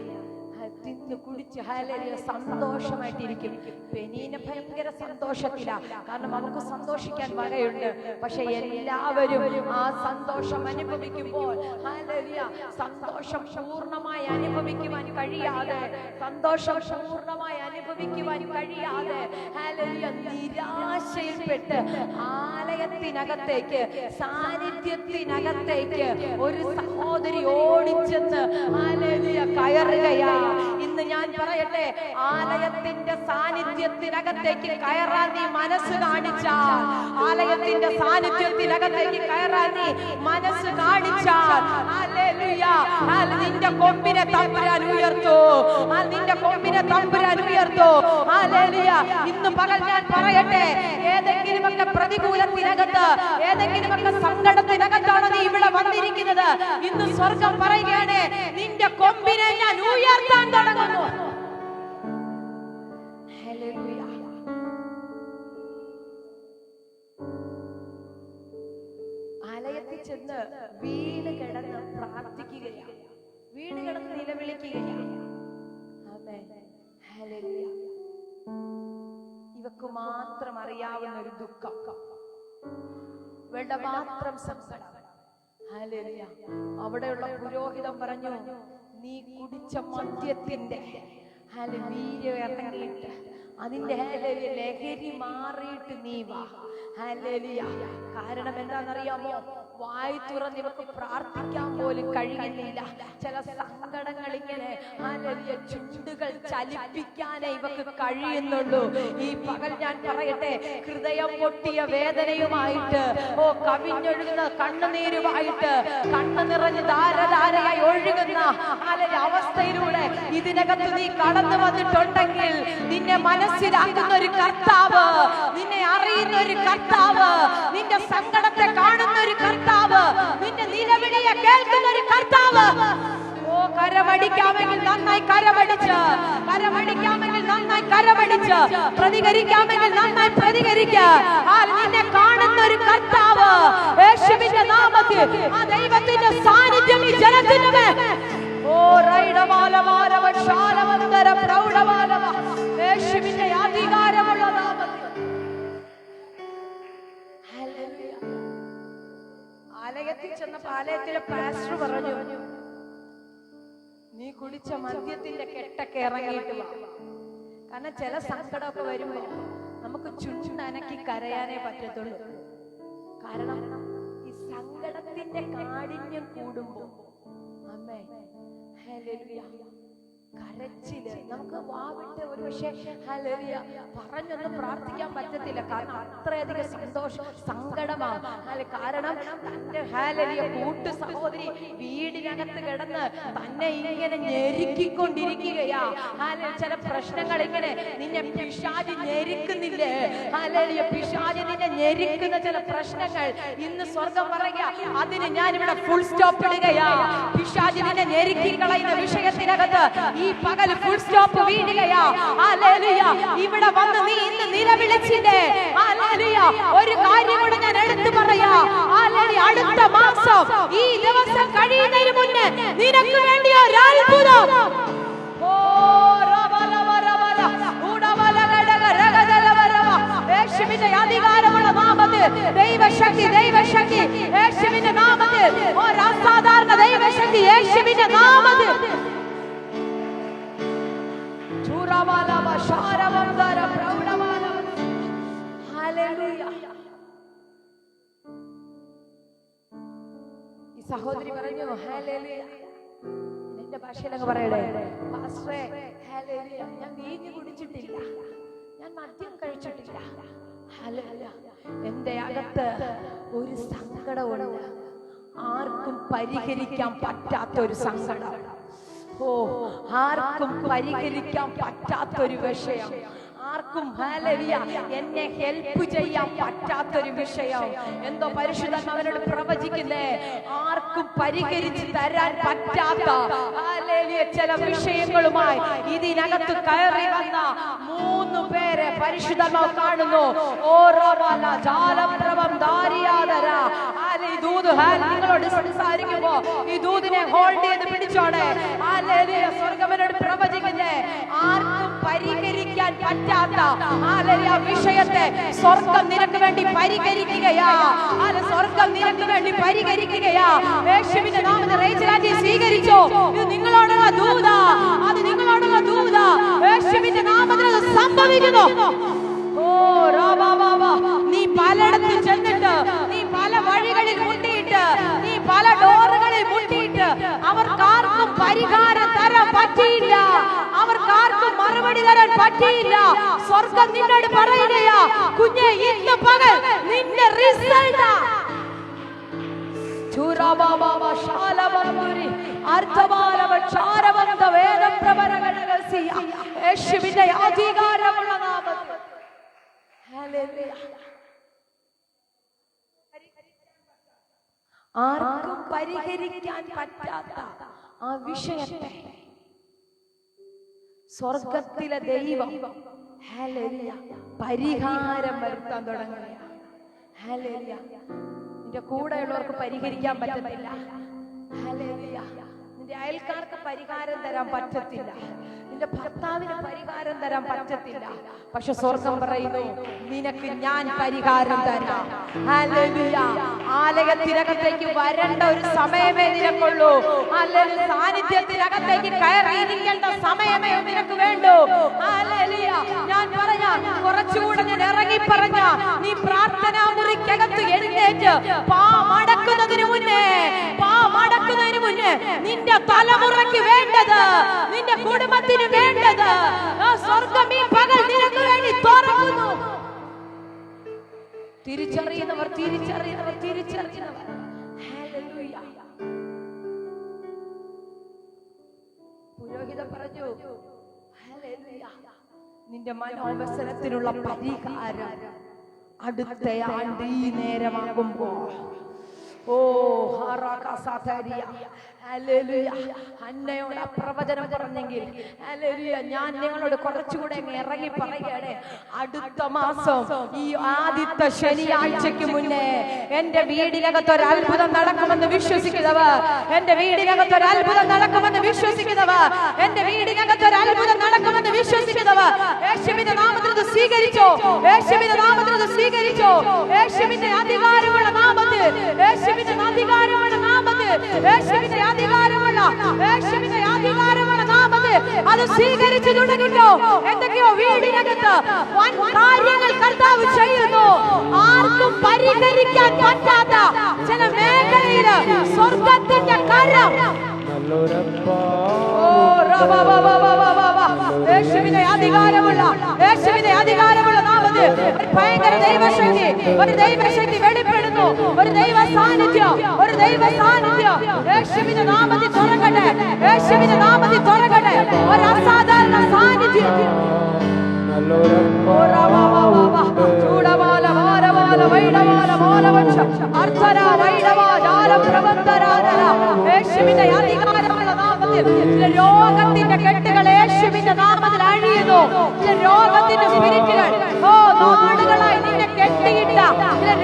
തിന്ന് കുടിച്ച് ഹല്ലേലൂയ സന്തോഷമായിട്ടിരിക്കും. പെനീന ഭയങ്കര സന്തോഷത്തിലാ, കാരണം അവർക്ക് സന്തോഷിക്കാൻ വകയുണ്ട്. പക്ഷെ എല്ലാവരും ആ സന്തോഷം അനുഭവിക്കുമ്പോൾ ഹല്ലേലൂയ സന്തോഷം പൂർണ്ണമായി അനുഭവിക്കുവാൻ കഴിയാതെ, സന്തോഷം പൂർണ്ണമായി അനുഭവിക്കുവാൻ കഴിയാതെ ഹല്ലേലൂയ നിരാശയിൽപ്പെട്ട് ആലയത്തിനകത്തേക്ക്, സാന്നിധ്യത്തിനകത്തേക്ക് ഒരു സഹോദരി ഓടിച്ചെന്ന് ഹല്ലേലൂയ കയറുകയാ. ഇന്ന് ഞാൻ പറയട്ടെ, ആലയത്തിന്റെ സാന്നിധ്യത്തിനകത്തേക്ക് കയറാൻ നീ മനസ്സ് കാണിച്ചാൽ, ആലയത്തിന്റെ സാന്നിധ്യത്തിനകത്തേക്ക് കയറാൻ നീ മനസ്സ് കാണിച്ചാൽ, ഹല്ലേലൂയ, നിന്റെ കൊമ്പിനെ തമ്പുരാൻ ഉയർത്തൂ, നിന്റെ കൊമ്പിനെ തമ്പുരാൻ ഉയർത്തൂ. ഹല്ലേലൂയ. ഇന്ന് പകൽ ഞാൻ പറയട്ടെ, ഏതെങ്കിലുമൊക്കെ പ്രതികൂലത്തിനകത്ത്, ഏതെങ്കിലുമൊക്കെ സങ്കടത്തിനകത്താണ് നീ ഇവിടെ വന്നിരിക്കുന്നത്. ഇന്ന് സ്വർഗം പറയുകയാണ്, നിന്റെ കൊമ്പിനെ ഞാൻ ഉയർത്താൻ തുടങ്ങുന്നു. ഹല്ലേലൂയ. ആലയത്തിൽ ചെന്ന് വീണ് കിടന്ന് പ്രാർത്ഥിക്കുകയാണ്, വീണ് കിടന്ന് നിലവിളിക്കുകയാണ്. ആമേൻ. ഹല്ലേലൂയ. ഇവക്ക് മാത്രം അറിയാവുന്ന ഒരു ദുഃഖം, ഇവളുടെ മാത്രം സങ്കടം. ഹല്ലേലൂയ. അവിടെയുള്ള പുരോഹിതൻ പറഞ്ഞു, നീ കുടിച്ച മദ്യത്തിന്റെ വീര്യം ഇറങ്ങിയിട്ട് അതിന്റെ ലഹരി മാറിയിട്ട് നീ വാ. ഹല്ലേലൂയ. കാരണം എന്താണെന്നറിയാമോ? വായി തുറന്ന് ഇവർക്ക് പ്രാർത്ഥിക്കാൻ പോലും കഴിയുന്നില്ല. ചില സങ്കടങ്ങൾ ഇങ്ങനെ ചുണ്ടുകൾ ചലിപ്പിക്കാനേ ഇവക്ക് കഴിയുന്നുള്ളൂ. ഈ പകൽ ഞാൻ പറയട്ടെ, ഹൃദയം പൊട്ടിയ വേദനയുമായിട്ട്, കവിഞ്ഞൊഴുകുന്ന കണ്ണുനീരുമായിട്ട്, കണ്ണു നിറഞ്ഞ് ധാരധാരയായി ഒഴുകുന്ന അവസ്ഥയിലൂടെ ഇതിനകത്ത് നീ കടന്നു വന്നിട്ടുണ്ടെങ്കിൽ, നിന്നെ മനസ്സിലാക്കുന്ന ഒരു കർത്താവ്, നിന്നെ അറിയുന്ന ഒരു കർത്താവ്, നിന്റെ സങ്കടത്തെ കാണുന്ന ഒരു കർത്താവ്, നിന്റെ നിലവിളിയെ കേൾക്കുന്ന ഒരു കർത്താവ്. കരമടിക്കാമെങ്കിൽ നന്നായി കരമടിച്ച്, കരമടിക്കാമെങ്കിൽ നന്നായി കരമടിച്ച്, പ്രതികരിക്കാമെങ്കിൽ നന്നായി പ്രതികരിക്കുക. നിന്നെ കാണുന്ന ഒരു കർത്താവ്, യേശുവിന്റെ നാമത്തിൽ ആ ദൈവത്തിന്റെ സാന്നിധ്യം ഈ ജനത്തിന് മേൽ. യേശുവിന്റെ അധികാരമുള്ള നാമത്തിൽ. ആലയത്തിൽ ചെന്നപ്പോ ആലയത്തിലെ പാസ്റ്റർ പറഞ്ഞു, നീ കുടിച്ച മദ്യത്തിന്റെ കെട്ടൊക്കെ ഇറങ്ങിയിട്ട് വാ. കാരണം ചില സങ്കടമൊക്കെ വരുമ്പോ നമുക്ക് ചുണ്ടനക്കി കരയാനേ പറ്റത്തുള്ളൂ. കാരണം ഈ സങ്കടത്തിന്റെ കാഠിന്യം കൂടുമ്പോ അമ്മേ ഹല്ലേലൂയ കരച്ചില് നമുക്ക് വാവിട്ട് ഒരു പക്ഷേ ഹല്ലേലൂയ പറഞ്ഞൊന്നും പ്രാർത്ഥിക്കാൻ പറ്റത്തില്ല. കാരണം അത്രയധികം സന്തോഷം സങ്കടമാണ്. കാരണം തന്റെ ഹല്ലേലൂയ കൂട്ടു സഹോദരി വീടിനകത്ത് കിടന്ന് തന്നെ ഇങ്ങനെ ഞെരുക്കിക്കൊണ്ടിരിക്കുകയാ. ചില പ്രശ്നങ്ങൾ ഇങ്ങനെ നിന്നെ പിശാച് ഞെരുക്കുന്നില്ലേ? ഹല്ലേലൂയ പിശാച് നിന്നെ ഞെരുക്കുന്ന ചില പ്രശ്നങ്ങൾ ഇന്ന് സ്വർഗം പറയുക, അതിന് ഞാനിവിടെ ഫുൾ സ്റ്റോപ്പ് ഇടുകയാ. പിശാച് നിന്നെ ഞെരുക്കി കളയുന്ന വിഷയത്തിനകത്ത് ഈ പകൽ ഫുൾ സ്റ്റോപ്പ് വീഴുകയാ. ഹല്ലേലൂയ. ഇവിടെ വന്ന് നീ ഇന്ന് നിലവിളിച്ചില്ലേ? ഹല്ലേലൂയ. ഒരു കാര്യം കൂടെ ഞാൻ എടുത്തു പറയാ. ഹല്ലേലൂയ. അടുത്ത മാസം ഈ ദിവസം കഴിയുന്നതിന് മുന്നേ നിനക്ക് വേണ്ടി ഒരു അത്ഭുതം. യേശുവിന്റെ അധികാരമുള്ള നാമത്തിൽ ദൈവശക്തി, ദൈവശക്തി യേശുവിന്റെ നാമത്തിൽ, ഒരു അസാധാരണ ദൈവശക്തി യേശുവിന്റെ നാമത്തിൽ. ഈ സഹോദരി പറഞ്ഞു ഹല്ലേലൂയ. എന്റെ ഭാഷയിലങ്ങ് പറയടേ, പാസ്റ്ററേ ഹല്ലേലൂയ, ഞാൻ വീഞ്ഞു കുടിച്ചിട്ടില്ല, ഞാൻ മദ്യം കഴിച്ചിട്ടില്ല. ഹല്ലേലൂയ. എന്റെ അകത്ത് ഒരു സങ്കടമുണ്ട്, ആർക്കും പരിഹരിക്കാൻ പറ്റാത്തൊരു സങ്കടം. ആർക്കും പരിഹരിക്കാൻ പറ്റാത്തൊരു വിഷയം, ആർക്കും ഹല്ലേലൂയ എന്നെ ഹെൽപ്പ് ചെയ്യാൻ പറ്റാത്തൊരു വിഷയം. എന്തോ പരിശുദ്ധൻ അവനോട് പ്രവചിക്കുന്നേ, ആർക്കും പരിഹരിച്ച് തരാൻ പറ്റാത്ത ഹല്ലേലൂയ ചില വിഷയങ്ങളുമായി ഇതിനകത്ത് കയറി വന്ന 3 പേരെ പരിശുദ്ധൻ കാണുന്നു. ഓരോല ജാലപ്രവം ദാരിയാദര. നിങ്ങളോട് സംസാരിക്കുമ്പോ ഈ ദൂതിനെ ഹോൾഡ് ചെയ്ത് പിടിച്ചോണേ. ഹല്ലേലൂയ. സ്വർഗ്ഗവനോട് പ്രവചിക്കുന്നേ, ആർക്കും പരിഹരിക്കാൻ പറ്റാത്ത ഹല്ലേലൂയ വിഷയത്തെ സ്വർഗ്ഗം നിനക്ക് വേണ്ടി പരിഹരിക്കുകയാ. സ്വർഗ്ഗം നിനക്ക് വേണ്ടി പരിഹരിക്കുകയാ. യേശുവിന്റെ നാമത്തിൽ റേച്ചലാറ്റി സ്വീകരിച്ചോ. ഇത് നിങ്ങളോടുള്ള ദൂത, അത് നിങ്ങളോടുള്ള ദൂത. യേശുവിന്റെ നാമത്തിൽ അത് സംഭവിക്കുന്നു. നീ പലയിടത്ത് ചെന്നിട്ട്, നീ പല വഴികളിൽ മുട്ടിയിട്ട്, നീ പല ഡോറുകളിൽ മുട്ടിയിട്ട് അവർക്കാർക്കും പരിഹാരം തരാൻ പറ്റിയില്ല, അവർക്ക് മറുപടി തരാൻ പറ്റിയില്ല. സ്വർഗം നിന്നോട് പറയുകയാ, കുഞ്ഞെ ഇന്ന് പകൽ നിന്റെ റിസൾട്ട് യേശുവിന്റെ അധികാരമുള്ള നാമത്തിൽ. ആർക്കും പരിഹരിക്കാൻ പറ്റാത്ത ആ വിഷയത്തെ സ്വർഗത്തിലെ ദൈവം പരിഹാരം വരുത്താൻ തുടങ്ങുകയാണ്. നിന്റെ കൂടെയുള്ളവർക്ക് പരിഹരിക്കാൻ പറ്റത്തില്ല. നിന്റെ അയൽക്കാർക്ക് പരിഹാരം തരാൻ പറ്റത്തില്ല. നിന്റെ ഭർത്താവിന് പരിഹാരം തരാൻ പറ്റത്തില്ല. പക്ഷെ സ്വർഗം പറയുന്നു, നിനക്ക് ഞാൻ പരിഹാരം തരാം. ഹല്ലേലൂയ. ആലയത്തിനകത്തേക്ക് വരേണ്ട ഒരു സമയമേ നിനക്കുള്ളൂ. അല്ലെങ്കിൽ സാന്നിധ്യത്തിനകത്തേക്ക് കയറിയിരിക്കേണ്ട സമയമേ നിനക്ക് വേണ്ടൂ. ഹല്ലേലൂയ. ഞാൻ പറയാം, കുറച്ചുകൂടെ ഞാൻ ഇറങ്ങി പറഞ്ഞ, നീ പ്രാർത്ഥനാ മുറിക്കകത്ത് എഴുന്നേറ്റ് മടക്കുന്നതിന് മുന്നേ നിന്റെ തലമുറയ്ക്ക് വേണ്ടത്, നിന്റെ കുടുംബത്തിന് വേണ്ടത് സ്വർഗം ഈ പകൽ നിനക്ക് വേണ്ടി തുറക്കുന്നു. തിരിച്ചറിയുന്നവർ പുരോഹിതൻ പറഞ്ഞു, നിന്റെ മനോവസരത്തിനുള്ള പരിഹാരം അടുത്ത ആണ്ട് ഈ നേരമാകുമ്പോൾ അന്നയോട് പ്രവചനം പറഞ്ഞെങ്കിൽ ഞാൻ നിങ്ങളോട് കുറച്ചുകൂടെ ഇറങ്ങി പറയുകയാണ്. അടുത്ത മാസം ഈ ആദ്യത്തെ ശനിയാഴ്ചക്ക് മുന്നേ എന്റെ വീടിനകത്ത് ഒരു അത്ഭുതം നടക്കുമെന്ന് വിശ്വസിക്കുന്നവർ, എന്റെ വീടിനകത്ത് ഒരു അത്ഭുതം നടക്കുമെന്ന് വിശ്വസിക്കുന്നവർ, എന്റെ വീടിനകത്ത് ഒരു അത്ഭുതം നടക്കുമെന്ന് വിശ്വസിക്കുന്നവർ യേശുവിന്റെ നാമത്തിൽ ഇത് സ്വീകരിച്ചോ. യേശുവിന്റെ നാമത്തിൽ ഇത് സ്വീകരിച്ചോ. യേശുവിന്റെ അധികാരമുള്ള നാമത്തിൽ, യേശുവിന്റെ അധികാരമുള്ള നാമത്തിൽ, യേശുവിന്റെ അധികാരമുള്ള നാമത്തിൽ അത് സ്വീകരിച്ചു തുടങ്ങിട്ടോ. എന്തൊക്കെയോ വീടിനകത്ത് വൻ കാര്യങ്ങൾ കർത്താവ് ചെയ്യുന്നു. ആർക്കും പരിഹരിക്കാൻ പറ്റാത്ത ചില മേഖലയിൽ സ്വർഗത്തിന്റെ കരം യേശുവിന്റെ അധികാരമുള്ള നാമത്തിൽ ഭയങ്കര ദൈവശക്തി, ഒരു ദൈവശക്തി വെളിപ്പെടുന്നു. ഒരു ദൈവ സാന്നിധ്യം യേശുവിന്റെ നാമത്തിൽ തുറക്കട്ടെ. യേശുവിന്റെ നാമത്തിൽ തുറക്കട്ടെ. ഒരു അസാധാരണ സാന്നിധ്യം. യേശുവിന്റെ അധികാരമുള്ള നാമത്തിൽ രോഗത്തിന്റെ കെട്ടുകൾ യേശുവിന്റെ നാമത്തിൽ അഴിയുന്നു. രോഗത്തിന്റെ സ്പിരിറ്റുകൾ നാടുകളായി നിന്നെ കെട്ടിയിട്ട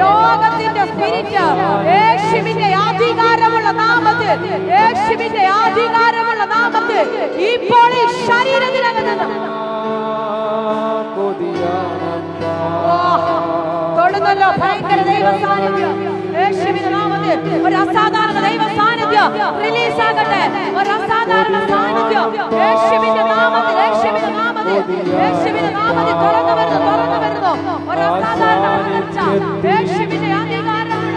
രോഗത്തിന്റെ സ്പിരിറ്റ് യേശുവിന്റെ അധികാരമുള്ള നാമത്തിൽ, യേശുവിന്റെ അധികാരമുള്ള നാമത്തിൽ ഇപ്പോൾ ഈ ശരീരത്തിനകത്ത് തൊടുന്നല്ലോ ഭയങ്കര ദൈവ സാന്നിധ്യം. യേശുവിന്റെ നാമത്തിൽ ഒരു അസാധാരണ ദൈവ സാന്നിധ്യം റിലീസ് ആകട്ടെ. ഒരു അസാധാരണ സാന്നിധ്യം യേശുവിന്റെ നാമത്തിൽ, യേശുവിന്റെ നാമത്തിൽ തുറന്നു വരുന്നു. ഒരു അസാധാരണ പകർച്ച യേശുവിന്റെ അധികാരമുള്ള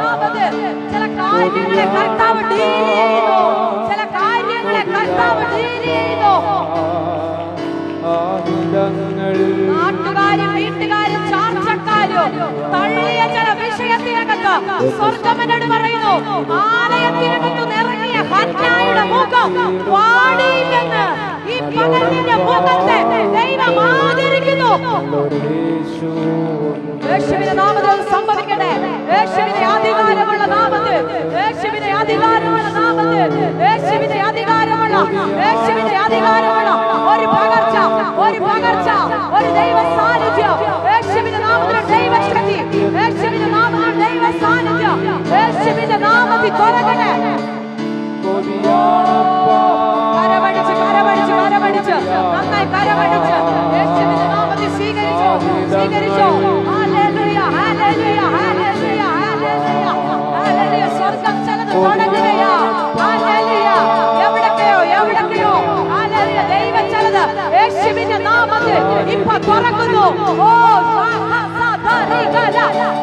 നാമത്തിൽ ചില കാര്യങ്ങളെ കർത്താവ് ഡീൽ ചെയ്യുന്നു. നാട്ടുകാരും വീട്ടുകാരും ചാർച്ചക്കാരും തള്ളിയ ചില വിഷയത്തിനകത്ത് സ്വർഗമെന്നോട് പറയുന്നു, ആലയത്തിനകത്ത് നിറങ്ങിയ ഹന്നായുടെ മുഖം വാടിയില്ലെന്ന് ഈ പകലിന്റെ മുഖത്തെ ദൈവം ആദരിക്കുന്നു. യേശുവിന്റെ നാമത്തിൽ സംഭവിക്കട്ടെ. യേശുവിന്റെ അധികാരമുള്ള നാമത്തിൽ, യേശുവിന്റെ അധികാരമുള്ള നാമത്തിൽ, യേശുവിന്റെ അധികാരമുള്ള ഒരു പകർച്ച, ഒരു ദൈവ സാന്നിധ്യം യേശുവിന്റെ നാമത്തിൽ, ദൈവശക്തി യേശുവിന്റെ നാമത്തിൽ, ദൈവ സാന്നിധ്യം യേശുവിന്റെ നാമത്തിൽ തുറക്കട്ടെ. കരമടിച്ച് നന്നായി കരമടിച്ച് യേശുവിന്റെ നാമത്തിൽ സ്വീകരിച്ചോ. ഹല്ലേലൂയ, ഹല്ലേലൂയ, ഹല്ലേലൂയ, ഹല്ലേലൂയ, ഹല്ലേലൂയ. സ്വർഗ്ഗം ചിലത് തുടങ്ങുകയാ. ഹല്ലേലൂയ. എവിടൊക്കെയോ ഹല്ലേലൂയ. ദൈവം ചിലത് യേശുവിന്റെ നാമത്തിൽ ഇപ്പൊ തുറക്കുന്നു.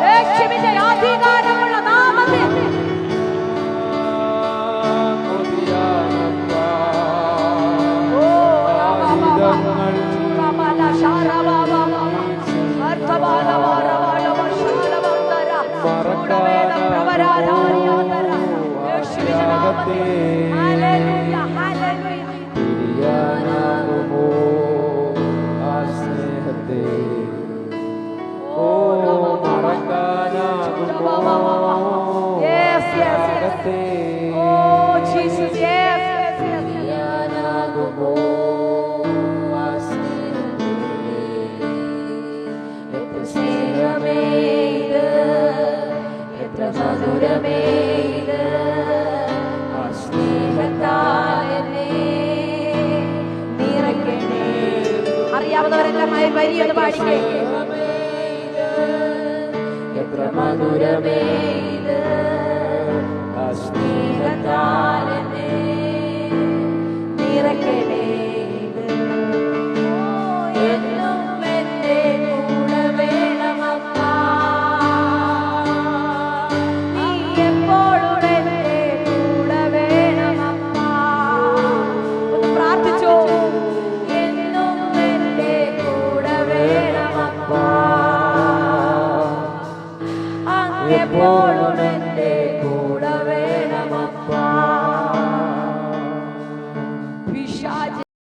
യേശുവിന്റെ അധികാരമുള്ള നാമത്തിൽ ഹല്ലേലൂയ, ഹല്ലേലൂയ. തിരിയാനാകുമോ ആ സ്നേഹത്തെ? ഓ മറക്കാനാകുമോ Yes, yes, yes. ത്യാഗത്തെ? Oh, Jesus, yes, yes, yes. തിരിയാനാകുമോ ആ സ്നേഹത്തെ? എത്ര സ്നേഹമേ ഇത്, എത്ര മധുരമേ ഇത്, ആ സ്നേഹത്താൽ എന്നെ നിറയ്ക്കണേ. അറിയാവുന്നവരെല്ലാം വരി ഒന്ന് പാടിക്കേ. എത്ര മധുരമേ